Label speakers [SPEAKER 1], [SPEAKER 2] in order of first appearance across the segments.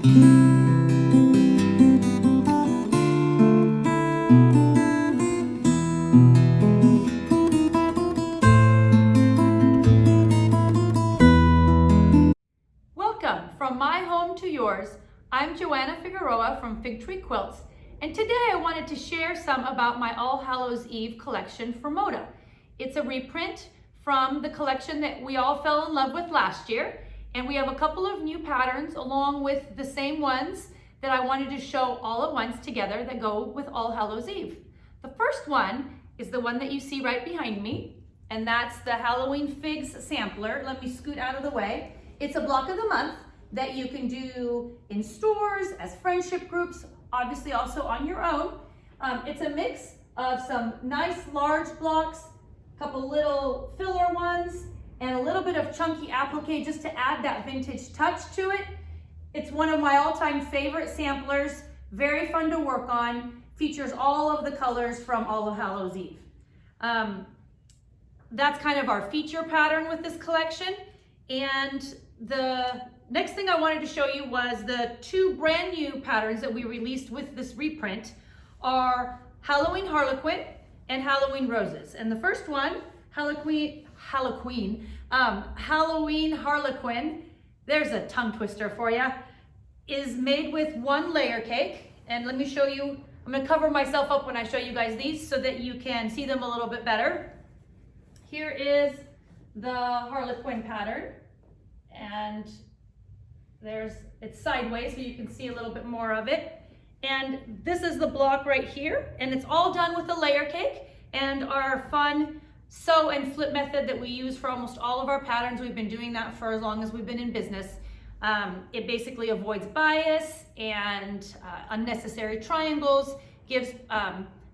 [SPEAKER 1] Welcome from my home to yours. I'm Joanna Figueroa from Fig Tree Quilts, and today I wanted to share some about my All Hallows Eve collection for Moda. It's a reprint from the collection that we all fell in love with last year, and we have a couple of new patterns along with the same ones that I wanted to show all at once together that go with All Hallows Eve. The first one is the one that you see right behind me, and that's the Halloween Figs sampler. Let me scoot out of the way. It's a block of the month that you can do in stores, as friendship groups, obviously also on your own. It's a mix of some nice large blocks, a couple little filler ones, and a little bit of chunky applique just to add that vintage touch to it. It's one of my all-time favorite samplers, very fun to work on, features all of the colors from All Hallows Eve. That's kind of our feature pattern with this collection. And the next thing I wanted to show you was the two brand new patterns that we released with this reprint are Halloween Harlequin and Halloween Roses. And the first one, Halloween Harlequin, there's a tongue twister for you, is made with one layer cake. And let me show you, I'm gonna cover myself up when I show you guys these so that you can see them a little bit better. Here is the Harlequin pattern, and it's sideways so you can see a little bit more of it. And this is the block right here, and it's all done with a layer cake and our fun sew and flip method that we use for almost all of our patterns. We've been doing that for as long as we've been in business. It basically avoids bias and unnecessary triangles, gives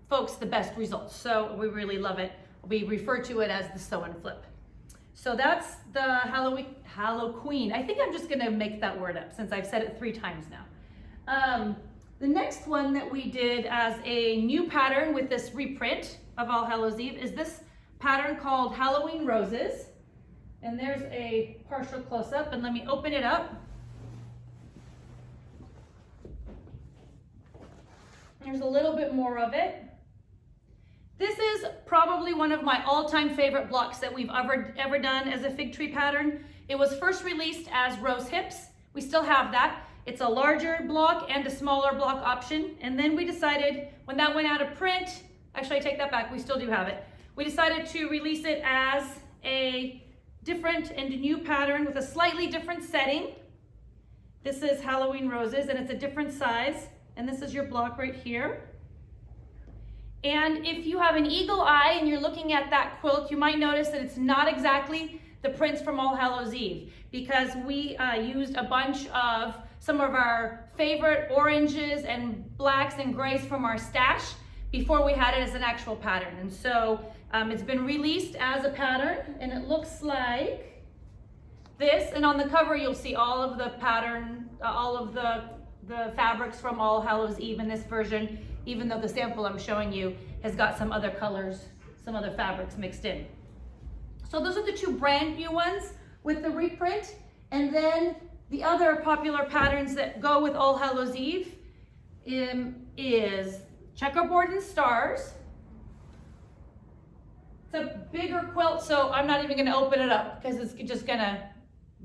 [SPEAKER 1] folks the best results. So we really love it. We refer to it as the sew and flip. So that's the Halloween. I think I'm just gonna make that word up since I've said it 3 times now. The next one that we did as a new pattern with this reprint of All Hallows Eve is this pattern called Halloween Roses. And there's a partial close-up, and let me open it up. There's a little bit more of it. This is probably one of my all-time favorite blocks that we've ever done as a fig tree pattern. It was first released as rose hips. We still have that. It's a larger block and a smaller block option. And then we decided when that went out of print, actually I take that back, we still do have it. We decided to release it as a different and new pattern with a slightly different setting. This is Halloween Roses, and it's a different size. And this is your block right here. And if you have an eagle eye and you're looking at that quilt, you might notice that it's not exactly the prints from All Hallows Eve, because we used a bunch of some of our favorite oranges and blacks and grays from our stash before we had it as an actual pattern. And so it's been released as a pattern, and it looks like this. And on the cover, you'll see all of the pattern, all of the fabrics from All Hallows Eve in this version, even though the sample I'm showing you has got some other colors, some other fabrics mixed in. So those are the two brand new ones with the reprint. And then the other popular patterns that go with All Hallows Eve is Checkerboard and Stars. It's a bigger quilt, so I'm not even gonna open it up because it's just gonna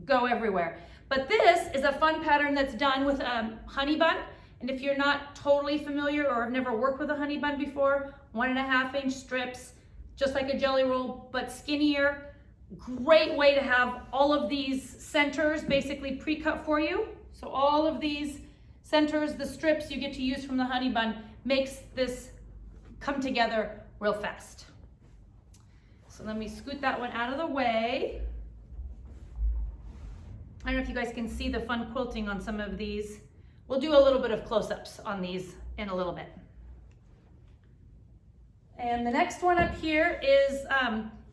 [SPEAKER 1] go everywhere. But this is a fun pattern that's done with a honey bun. And if you're not totally familiar or have never worked with a honey bun before, 1.5-inch strips, just like a jelly roll, but skinnier. Great way to have all of these centers basically pre-cut for you. So all of these centers, the strips you get to use from the honey bun, makes this come together real fast. So let me scoot that one out of the way. I don't know if you guys can see the fun quilting on some of these. We'll do a little bit of close-ups on these in a little bit. And the next one up here is,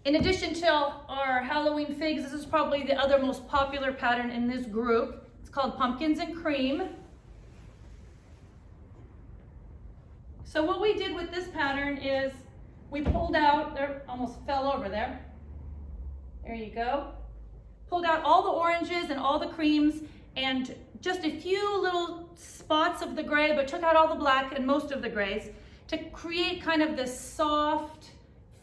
[SPEAKER 1] in addition to our Halloween figs, this is probably the other most popular pattern in this group. It's called Pumpkins and Cream. So what we did with this pattern is we pulled out, there almost fell over there. There you go. Pulled out all the oranges and all the creams and just a few little spots of the gray, but took out all the black and most of the grays to create kind of this soft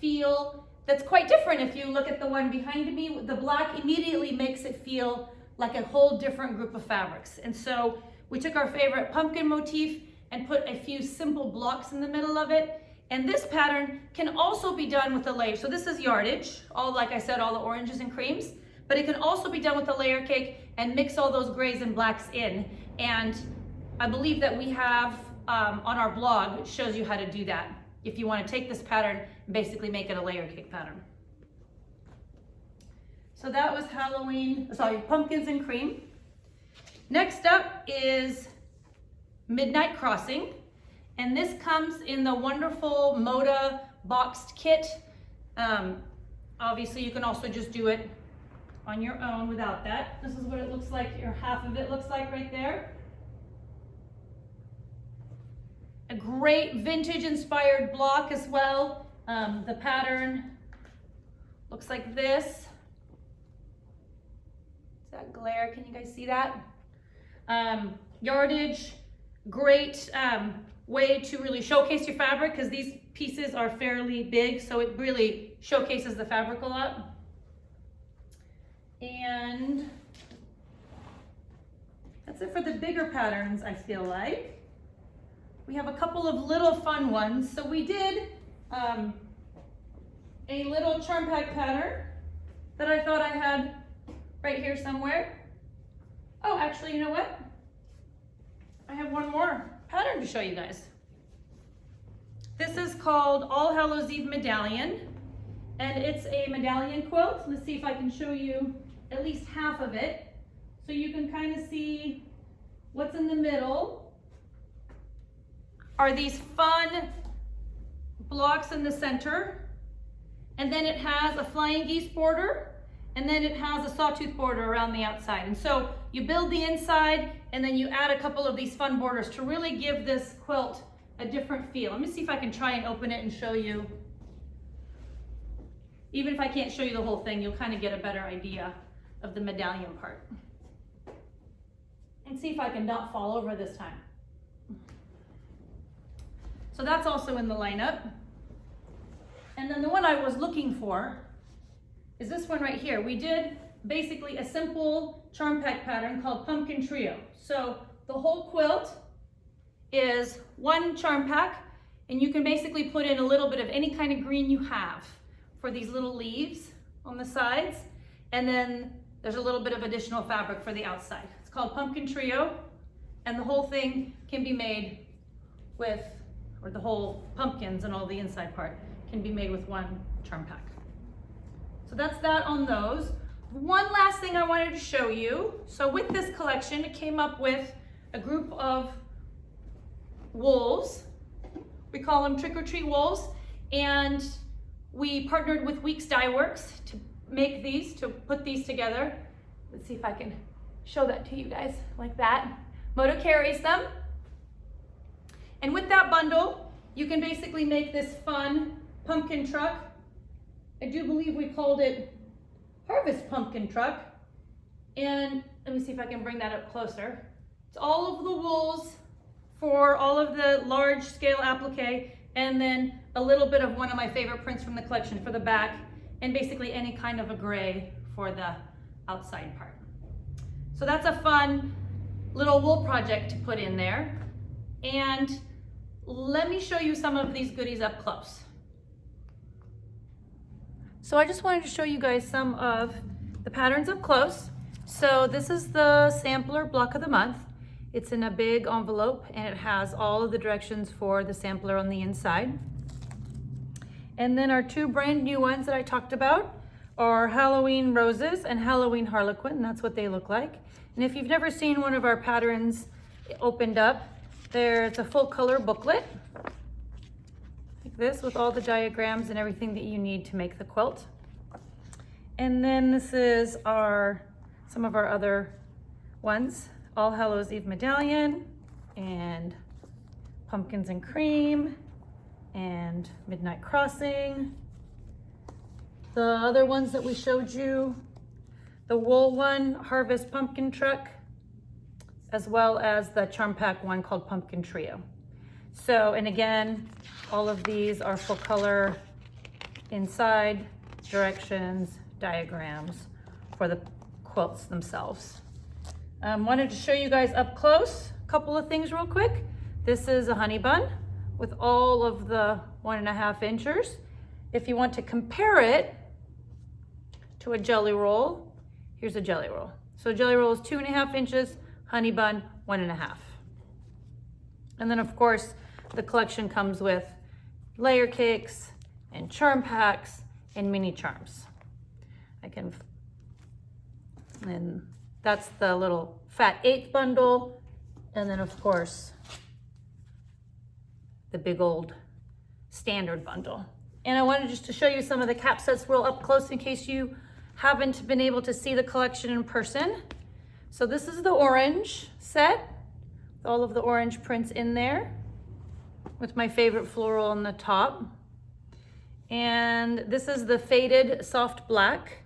[SPEAKER 1] feel that's quite different. If you look at the one behind me, the black immediately makes it feel like a whole different group of fabrics. And so we took our favorite pumpkin motif and put a few simple blocks in the middle of it. And this pattern can also be done with a layer. So this is yardage, all, like I said, all the oranges and creams, but it can also be done with a layer cake and mix all those grays and blacks in. And I believe that we have on our blog, it shows you how to do that if you want to take this pattern and basically make it a layer cake pattern. So that was pumpkins and cream. Next up is Midnight Crossing. And this comes in the wonderful Moda boxed kit. Obviously you can also just do it on your own without that. This is what it looks like, or half of it looks like right there. A great vintage inspired block as well. The pattern looks like this. Is that glare? Can you guys see that? Yardage, great way to really showcase your fabric because these pieces are fairly big, so it really showcases the fabric a lot. And that's it for the bigger patterns, I feel like. We have a couple of little fun ones. So we did a little charm pack pattern that I thought I had right here somewhere. Oh, actually, you know what? I have one more pattern to show you guys. This is called All Hallows Eve Medallion, and it's a medallion quilt. Let's see if I can show you at least half of it so you can kind of see what's in the middle. Are these fun blocks in the center, and then it has a flying geese border, and then it has a sawtooth border around the outside. And so you build the inside, and then you add a couple of these fun borders to really give this quilt a different feel. Let me see if I can try and open it and show you. Even if I can't show you the whole thing, you'll kind of get a better idea of the medallion part. And see if I can not fall over this time. So that's also in the lineup. And then the one I was looking for is this one right here. We did basically a simple charm pack pattern called Pumpkin Trio. So the whole quilt is one charm pack, and you can basically put in a little bit of any kind of green you have for these little leaves on the sides. And then there's a little bit of additional fabric for the outside. It's called Pumpkin Trio, and the whole thing can be made with, or the whole pumpkins and all the inside part can be made with one charm pack. So that's that on those. One last thing I wanted to show you. So with this collection, it came up with a group of wools. We call them Trick or Treat wools. And we partnered with Weeks Dye Works to make these, to put these together. Let's see if I can show that to you guys like that. Moda carries them. And with that bundle, you can basically make this fun pumpkin truck. I do believe we called it Harvest Pumpkin Truck. And let me see if I can bring that up closer. It's all of the wools for all of the large scale applique, and then a little bit of one of my favorite prints from the collection for the back, and basically any kind of a gray for the outside part. So that's a fun little wool project to put in there. And let me show you some of these goodies up close. So I just wanted to show you guys some of the patterns up close. So this is the sampler block of the month. It's in a big envelope, and it has all of the directions for the sampler on the inside. And then our two brand new ones that I talked about are Halloween Roses and Halloween Harlequin, and that's what they look like. And if you've never seen one of our patterns opened up, there's a full color booklet like this with all the diagrams and everything that you need to make the quilt. And then this is some of our other ones. All Hallows Eve Medallion, and Pumpkins and Cream, and Midnight Crossing. The other ones that we showed you, the wool one, Harvest Pumpkin Truck, as well as the Charm Pack one called Pumpkin Trio. So, and again, all of these are full color inside, directions, diagrams for the quilts themselves. Wanted to show you guys up close a couple of things real quick. This is a honey bun with all of the 1.5 inches. If you want to compare it to a jelly roll, here's a jelly roll. So a jelly roll is 2.5 inches, honey bun 1.5. And then of course, the collection comes with layer cakes and charm packs and mini charms. And that's the little fat 8th bundle. And then of course, the big old standard bundle. And I wanted just to show you some of the cap sets real up close in case you haven't been able to see the collection in person. So this is the orange set, with all of the orange prints in there, with my favorite floral on the top. And this is the faded soft black.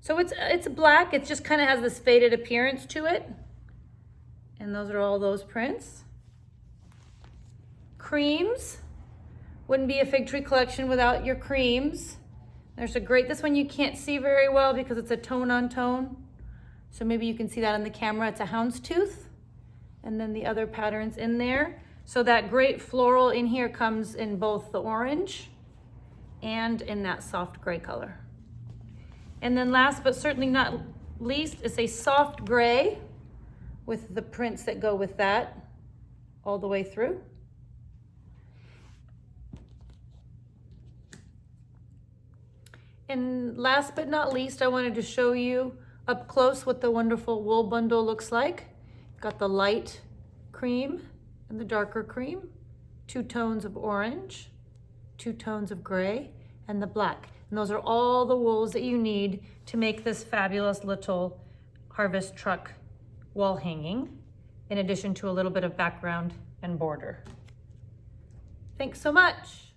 [SPEAKER 1] So it's black, it just kind of has this faded appearance to it. And those are all those prints. Creams. Wouldn't be a fig tree collection without your creams. There's a great, this one you can't see very well because it's a tone on tone. So maybe you can see that on the camera. It's a houndstooth. And then the other patterns in there. So that great floral in here comes in both the orange and in that soft gray color. And then last but certainly not least is a soft gray with the prints that go with that all the way through. And last but not least, I wanted to show you up close what the wonderful wool bundle looks like. Got the light cream and the darker cream, 2 tones of orange, 2 tones of gray, and the black. And those are all the wools that you need to make this fabulous little harvest truck wall hanging, in addition to a little bit of background and border. Thanks so much.